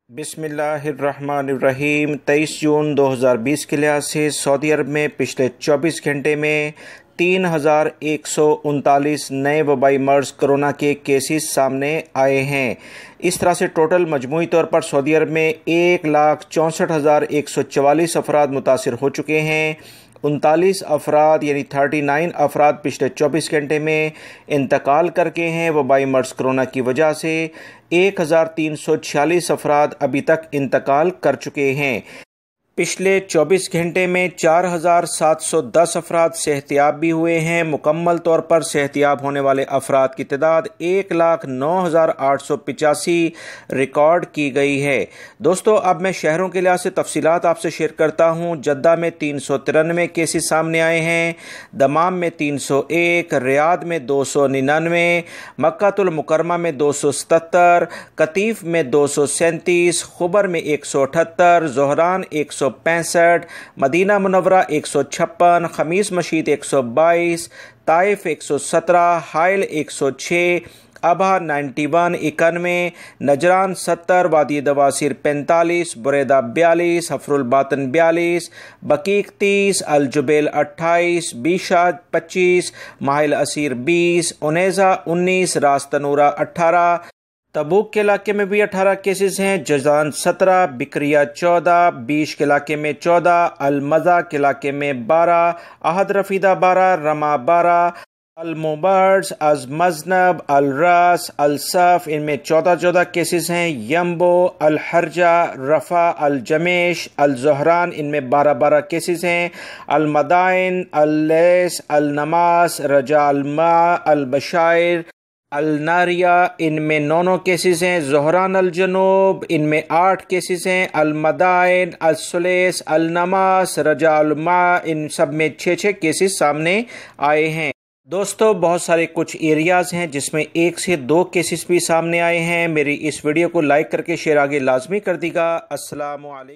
बिस्मिल्लाहिर्रहमानिर्रहीम। 23 जून 2020 के लिहाज से सऊदी अरब में पिछले 24 घंटे में 3139 नए वबाई मर्ज़ कोरोना के केसेस सामने आए हैं। इस तरह से टोटल मजमूई तौर पर सऊदी अरब में 1,64,144 अफराद मुतासिर हो चुके हैं। 39 अफराद यानी 39 अफराद पिछले 24 घंटे में इंतकाल करके हैं वबाई मर्ज़ कोरोना की वजह से। 1,346 अफराद अभी तक इंतकाल कर चुके हैं। पिछले 24 घंटे में 4,710 अफराद सेहतियाब भी हुए हैं। मुकम्मल तौर पर सेहतियाब होने वाले अफराद की तादाद 1,09,885 रिकॉर्ड की गई है। दोस्तों, अब मैं शहरों के लिहाज से तफसीलात आपसे शेयर करता हूँ। जद्दा में 393 केसेस सामने आए हैं, दमाम में 301, रियाद में 299, मक्कातुल मुकरमा में 277, कतीफ में 237, खुबर में 178, ज़ोहरान 165, मदीना मुनव्वरा 156, खमीस मशीद 122, ताइफ 117, हाइल 106, अबहा 91, 91, नजरान 70, वादी दवासिर 45, बुरेदा 42, हफरुल बातन 42, बकीक 30, अल जुबैल 28, बीशा 25, माहिल असीर 20, उनेज़ा 19, रास्तनूरा 18, तबूक के इलाके में भी 18 केसेस हैं, जजान 17, बिक्रिया 14, बीश के इलाके में 14, अलमज़ा के इलाके में 12, अहद रफीदा 12, रमा 12, अलमुबर्स, अज़मज़नब, अलरास, अलसफ इनमें 14 केसेस हैं। यम्बो, अलहरजा, रफ़ा, अलजमेश, अलजोहरान इनमें 12 केसेस हैं। अलमदाइन, अल्लैस, अलनमास, रजा अलमा, अलबशायर, अलनारिया इनमें 9 केसेस हैं। ज़ोहरान अलजनूब इनमें 8 केसेस हैं। अलमदाइन, अलसुलेस, अलनमास, रजा अलमा इन सब में 6 केसेस सामने आए हैं। दोस्तों, बहुत सारे कुछ एरियाज़ हैं जिसमें 1 से 2 केसेस भी सामने आए हैं। मेरी इस वीडियो को लाइक करके शेयर आगे लाजमी कर दीजिएगा। अस्सलामु अलैकुम।